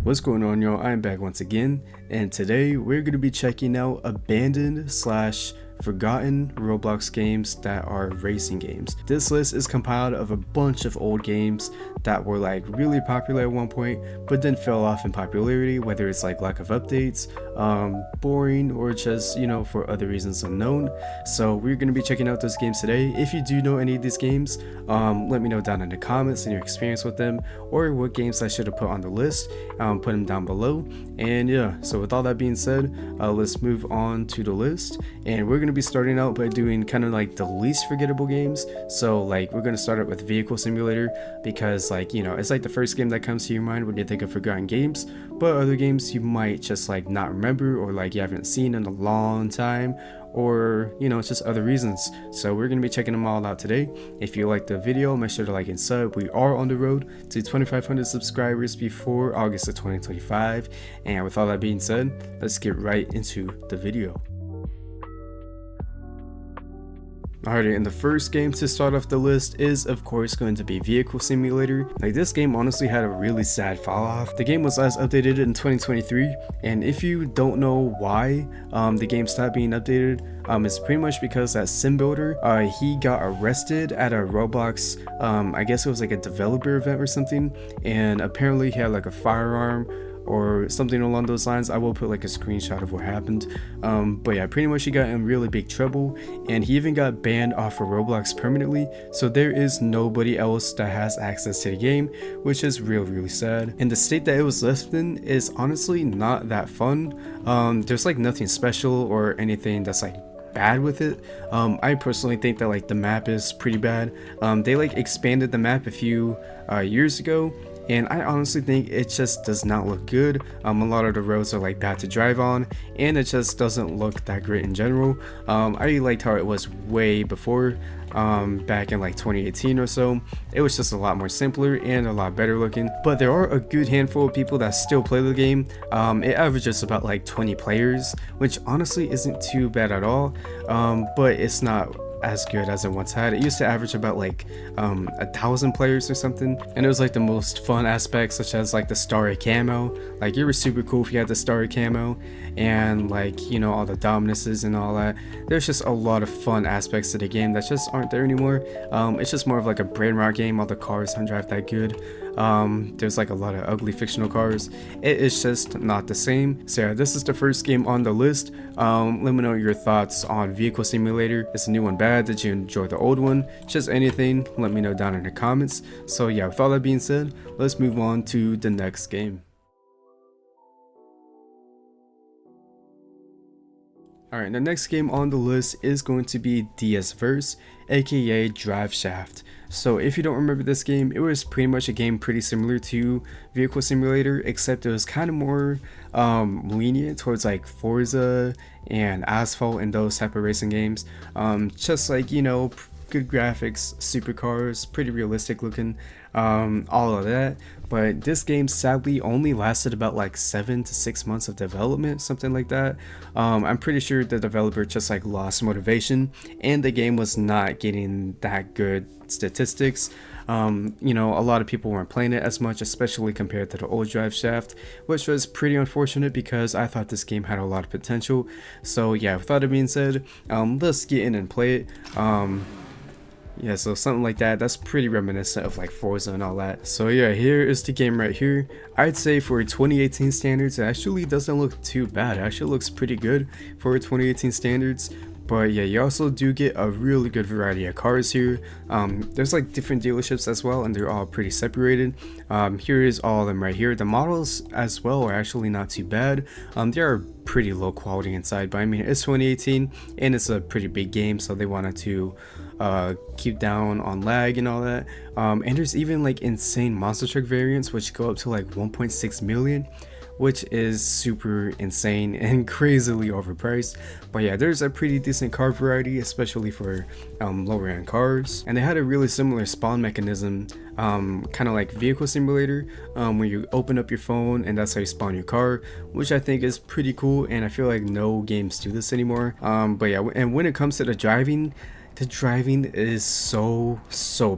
What's going on, y'all? I'm back once again, and today we're going to be checking out abandoned slash forgotten Roblox games that are racing games. This list is compiled of a bunch of old games that were like really popular at one point but then fell off in popularity, whether it's like lack of updates, boring, or just for other reasons unknown. So we're going to be checking out those games today. If you do know any of these games, let me know down in the comments and your experience with them, or what games I should have put on the list. Put them down below. And yeah, so with all that being said, let's move on to the list, and we're going to be starting out by doing kind of like the least forgettable games. So like we're going to start out with Vehicle Simulator because it's like the first game that comes to your mind when you think of forgotten games, but other games you might just like not remember, or like you haven't seen in a long time, or it's just other reasons. So we're going to be checking them all out today. If you like the video, make sure to like and sub. We are on the road to 2,500 subscribers before August of 2025. And with all that being said, let's get right into the video. Alrighty, and the first game to start off the list is of course going to be Vehicle Simulator. Like, this game honestly had a really sad fall off. The game was last updated in 2023, and if you don't know why the game stopped being updated, it's pretty much because that sim builder, he got arrested at a Roblox, I guess it was like a developer event or something, and apparently he had like a firearm or something along those lines. I will put like a screenshot of what happened, but yeah, pretty much he got in really big trouble, and he even got banned off of Roblox permanently. So there is nobody else that has access to the game, which is really sad. And the state that it was left in is honestly not that fun. There's like nothing special or anything that's like bad with it. I personally think that like the map is pretty bad. They like expanded the map a few years ago, and I honestly think it just does not look good. A lot of the roads are like bad to drive on, and it just doesn't look that great in general. I really liked how it was way before, back in like 2018 or so. It was just a lot more simpler and a lot better looking, but there are a good handful of people that still play the game. It averages about like 20 players, which honestly isn't too bad at all, but it's not as good as it once had. It used to average about like 1,000 players or something, and it was like the most fun aspects, such as like the starry camo. Like, it was super cool if you had the starry camo, and like all the dominuses and all that. There's just a lot of fun aspects to the game that just aren't there anymore. It's just more of like a brain rot game. All the cars don't drive that good. There's like a lot of ugly fictional cars. It is just not the same. So yeah, this is the first game on the list. Let me know your thoughts on Vehicle Simulator. Is the new one bad? Did you enjoy the old one? Just anything, let me know down in the comments. So yeah, with all that being said, let's move on to the next game. Alright, the next game on the list is going to be DS Verse, aka Drive Shaft. So if you don't remember this game, it was pretty much a game pretty similar to Vehicle Simulator, except it was kind of more lenient towards like Forza and Asphalt and those type of racing games. Just like, good graphics, supercars, pretty realistic looking, all of that. But this game sadly only lasted about like 7 to 6 months of development, something like that. I'm pretty sure the developer just like lost motivation, and the game was not getting that good statistics. A lot of people weren't playing it as much, especially compared to the old Drive Shaft, which was pretty unfortunate because I thought this game had a lot of potential. So yeah, with all that being said, let's get in and play it. Yeah, so something like that, that's pretty reminiscent of like Forza and all that. So yeah, here is the game right here. I'd say for 2018 standards, it actually doesn't look too bad. It actually looks pretty good for 2018 standards. But yeah, you also do get a really good variety of cars here. There's like different dealerships as well, and they're all pretty separated. Here is all of them right here. The models as well are actually not too bad. They are pretty low quality inside, but I mean, it's 2018 and it's a pretty big game, so they wanted to keep down on lag and all that. And there's even like insane monster truck variants which go up to like 1.6 million, which is super insane and crazily overpriced. But yeah, there's a pretty decent car variety, especially for lower end cars. And they had a really similar spawn mechanism, kind of like Vehicle Simulator, where you open up your phone and that's how you spawn your car, which I think is pretty cool, and I feel like no games do this anymore. But yeah, and when it comes to the driving is so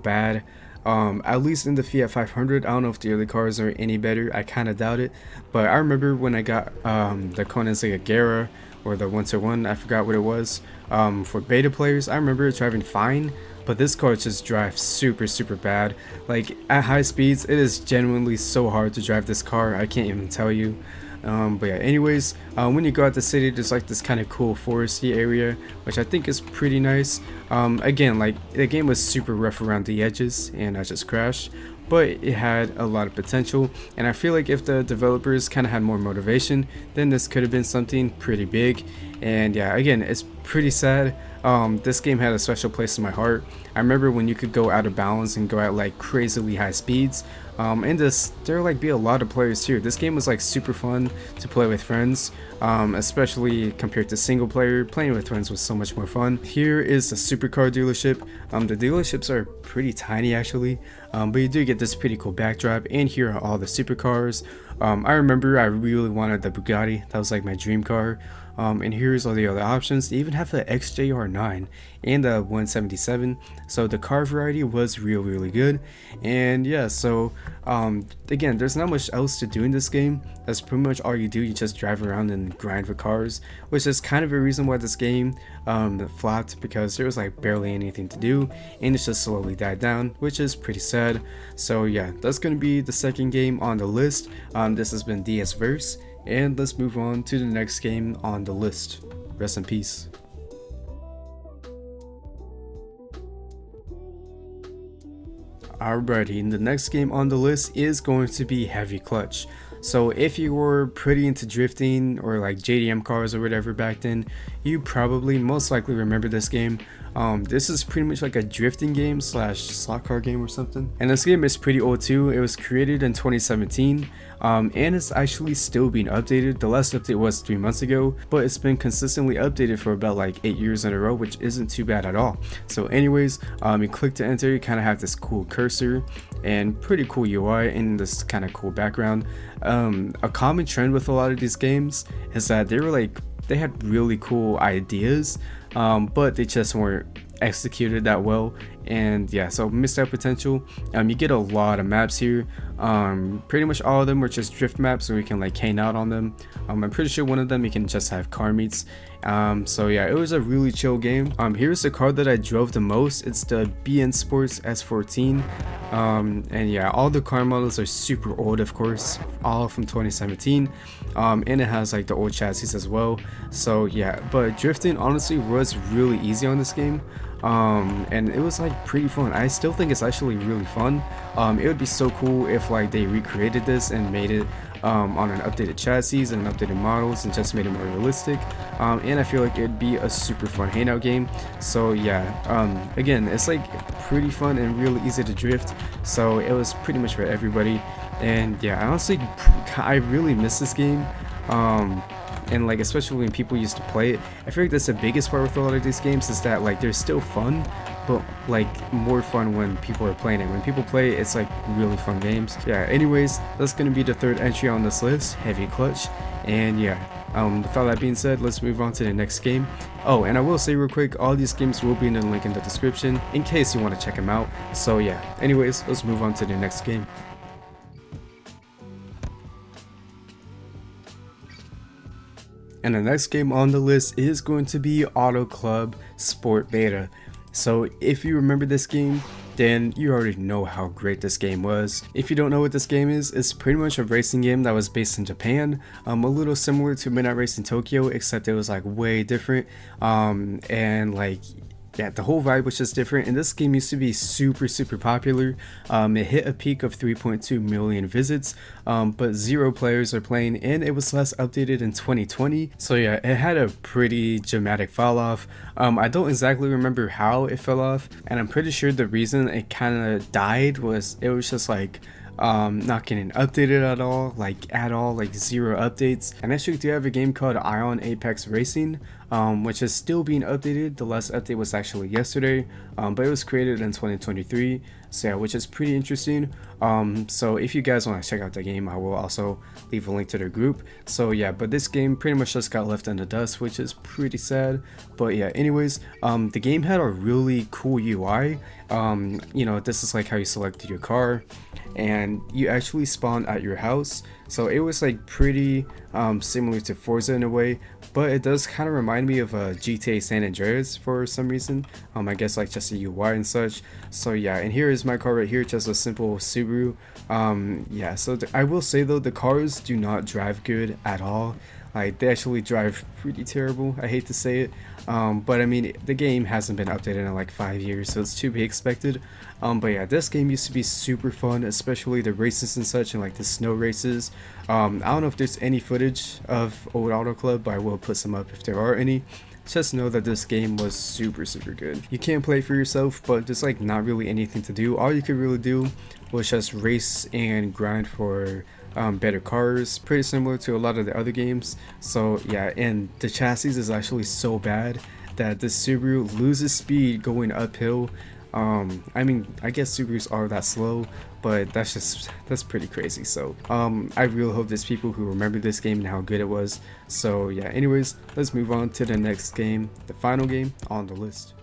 bad. at least in the Fiat 500. I don't know if the early cars are any better, I kind of doubt it, but I remember when I got the Koenigsegg Agera or the 1-to-1, I forgot what it was, for beta players. I remember it driving fine, but this car just drives super bad. Like at high speeds, it is genuinely so hard to drive this car, I can't even tell you. But yeah, anyways, when you go out the city, there's like this kind of cool foresty area, which I think is pretty nice. Again, like the game was super rough around the edges and I just crashed, but it had a lot of potential, and I feel like if the developers kind of had more motivation, then this could have been something pretty big. And yeah, again, it's pretty sad. This game had a special place in my heart. I remember when you could go out of balance and go at like crazily high speeds. And there like be a lot of players too. This game was like super fun to play with friends, especially compared to single player. Playing with friends was so much more fun. Here is the supercar dealership. The dealerships are pretty tiny actually, but you do get this pretty cool backdrop, and here are all the supercars. I remember I really wanted the Bugatti. That was like my dream car. And here's all the other options. They even have the XJR9 and the 177, so the car variety was really good. And yeah, so again, there's not much else to do in this game. That's pretty much all you do. You just drive around and grind for cars, which is kind of a reason why this game flopped, because there was like barely anything to do and it just slowly died down, which is pretty sad. So yeah, that's gonna be the second game on the list. This has been DS Verse, and let's move on to the next game on the list. Rest in peace. Alrighty, the next game on the list is going to be Heavy Clutch. So if you were pretty into drifting or like JDM cars or whatever back then, you probably most likely remember this game. This is pretty much like a drifting game slash slot car game or something. And this game is pretty old too. It was created in 2017, and it's actually still being updated. The last update was 3 months ago, but it's been consistently updated for about like 8 years in a row, which isn't too bad at all. So anyways, you click to enter, you kind of have this cool cursor and pretty cool UI and this kind of cool background. A common trend with a lot of these games is that they had really cool ideas, but they just weren't executed that well. And yeah, so missed out potential. You get a lot of maps here. Pretty much all of them were just drift maps, so we can like hang out on them. I'm pretty sure one of them you can just have car meets. So yeah, it was a really chill game. Here's the car that I drove the most. It's the BN Sports S14. And yeah, all the car models are super old, of course, all from 2017. And it has like the old chassis as well. So yeah, but drifting honestly was really easy on this game. And it was like pretty fun. I still think it's actually really fun. It would be so cool if like they recreated this and made it on an updated chassis and updated models and just made it more realistic. And I feel like it'd be a super fun hangout game. So yeah, again, it's like pretty fun and really easy to drift, so it was pretty much for everybody. And yeah, honestly, I really miss this game. And like especially when people used to play it, I feel like that's the biggest part with a lot of these games, is that like they're still fun, but like more fun when people are playing it. When people play it, it's like really fun games. Yeah, anyways, that's gonna be the third entry on this list, Heavy Clutch. And yeah, with all that being said, let's move on to the next game. Oh, and I will say real quick, all these games will be in the link in the description in case you want to check them out. So yeah, anyways, let's move on to the next game. And the next game on the list is going to be Auto Club Sport Beta. So if you remember this game, then you already know how great this game was. If you don't know what this game is, it's pretty much a racing game that was based in Japan, a little similar to Midnight Racing Tokyo, except it was like way different. And like, yeah, the whole vibe was just different. And this game used to be super popular. It hit a peak of 3.2 million visits, but 0 players are playing, and it was last updated in 2020. So yeah, it had a pretty dramatic fall off. I don't exactly remember how it fell off, and I'm pretty sure the reason it kind of died was it was just like not getting updated at all, like 0 updates. And actually do have a game called Ion Apex Racing, which is still being updated. The last update was actually yesterday, but it was created in 2023. So yeah, which is pretty interesting. So if you guys want to check out the game, I will also leave a link to the group. So yeah, but this game pretty much just got left in the dust, which is pretty sad. But yeah, anyways, the game had a really cool UI. You know, this is like how you selected your car, and you actually spawn at your house. So it was like pretty similar to Forza in a way, but it does kind of remind me of GTA San Andreas for some reason. I guess like just the UI and such. So yeah, and here is my car right here, just a simple Subaru. Yeah, so I will say though, the cars do not drive good at all. Like, they actually drive pretty terrible, I hate to say it. But I mean, the game hasn't been updated in like 5 years, so it's to be expected. But yeah, this game used to be super fun, especially the races and such, and like the snow races. I don't know if there's any footage of Old Auto Club, but I will put some up if there are any. Just know that this game was super good. You can play it for yourself, but there's like not really anything to do. All you could really do was just race and grind for better cars, pretty similar to a lot of the other games. So yeah, and the chassis is actually so bad that the Subaru loses speed going uphill. I mean, I guess Subarus are that slow, but that's pretty crazy. So I really hope there's people who remember this game and how good it was. So yeah, anyways, let's move on to the next game, the final game on the list.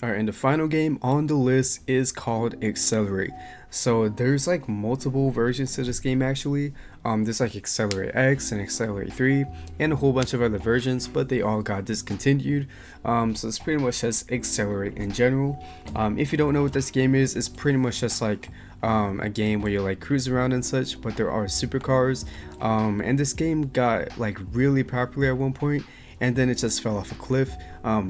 Alright, and the final game on the list is called Accelerate. So there's like multiple versions to this game actually. There's like Accelerate X and Accelerate 3 and a whole bunch of other versions, but they all got discontinued. So it's pretty much just Accelerate in general. If you don't know what this game is, it's pretty much just like a game where you like cruise around and such, but there are supercars. And this game got like really popular at one point, and then it just fell off a cliff.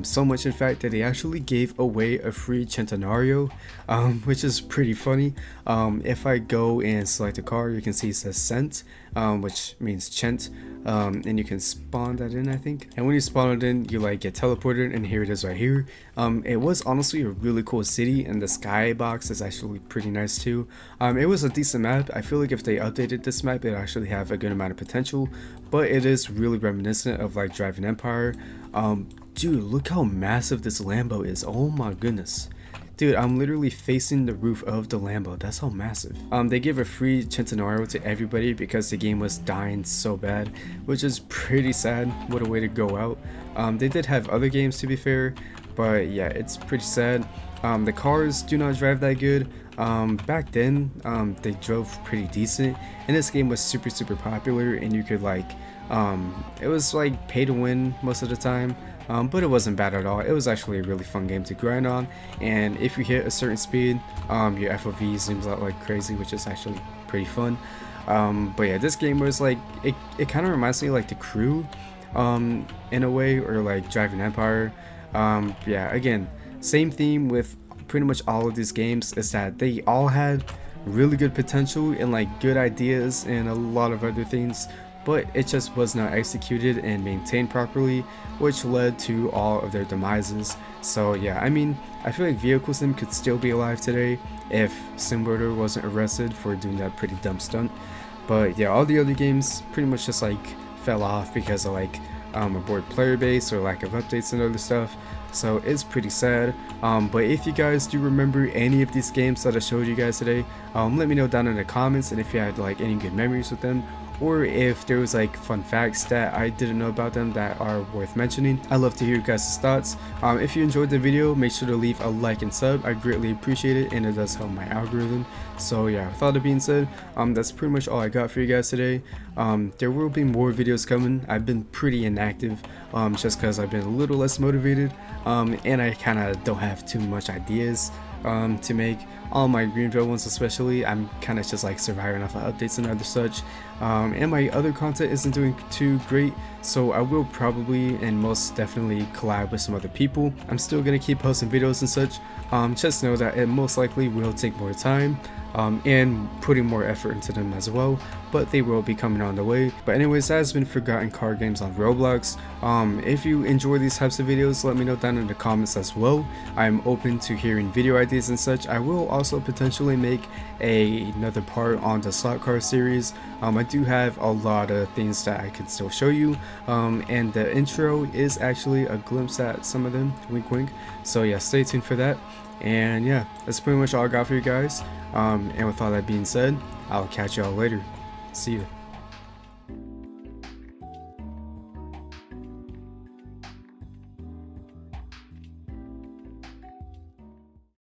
So much in fact that they actually gave away a free Centenario, which is pretty funny. If I go and select a car, you can see it says Cent, which means Chent, and you can spawn that in, I think. And when you spawn it in, you like get teleported, and here it is right here. It was honestly a really cool city, and the skybox is actually pretty nice too. It was a decent map. I feel like if they updated this map, it actually have a good amount of potential, but it is really reminiscent of like Driving Empire. Dude, look how massive this Lambo is. Oh my goodness. Dude, I'm literally facing the roof of the Lambo. That's how massive. They give a free Centenario to everybody because the game was dying so bad, which is pretty sad. What a way to go out. They did have other games to be fair, but yeah, it's pretty sad. The cars do not drive that good. Back then, they drove pretty decent, and this game was super popular, and you could like, it was like pay to win most of the time. But it wasn't bad at all. It was actually a really fun game to grind on, and if you hit a certain speed, your FOV zooms out like crazy, which is actually pretty fun. But yeah, this game was like, it kind of reminds me of like The Crew in a way, or like Driving Empire. Yeah, again, same theme with pretty much all of these games, is that they all had really good potential and like good ideas and a lot of other things, but it just was not executed and maintained properly, which led to all of their demises. So yeah, I mean, I feel like Vehicle Sim could still be alive today if SimBuilder wasn't arrested for doing that pretty dumb stunt. But yeah, all the other games pretty much just like fell off because of like a bored player base or lack of updates and other stuff. So it's pretty sad. But if you guys do remember any of these games that I showed you guys today, let me know down in the comments, and if you had like any good memories with them, or if there was like fun facts that I didn't know about them that are worth mentioning. I'd love to hear your guys' thoughts. If you enjoyed the video, make sure to leave a like and sub. I greatly appreciate it, and it does help my algorithm. So yeah, with all that being said, that's pretty much all I got for you guys today. There will be more videos coming. I've been pretty inactive, just because I've been a little less motivated, and I kind of don't have too much ideas to make. All my Greenville ones especially, I'm kind of just like surviving off of updates and other such, and my other content isn't doing too great, so I will probably and most definitely collab with some other people. I'm still gonna keep posting videos and such. Just know that it most likely will take more time, and putting more effort into them as well, but they will be coming on the way. But anyways, that has been Forgotten Card Games on Roblox. If you enjoy these types of videos, let me know down in the comments as well. I'm open to hearing video ideas and such. I will also potentially make another part on the slot car series. I do have a lot of things that I can still show you, and the intro is actually a glimpse at some of them, wink wink. So yeah, stay tuned for that. And yeah, that's pretty much all I got for you guys. And with all that being said, I'll catch y'all later. See you.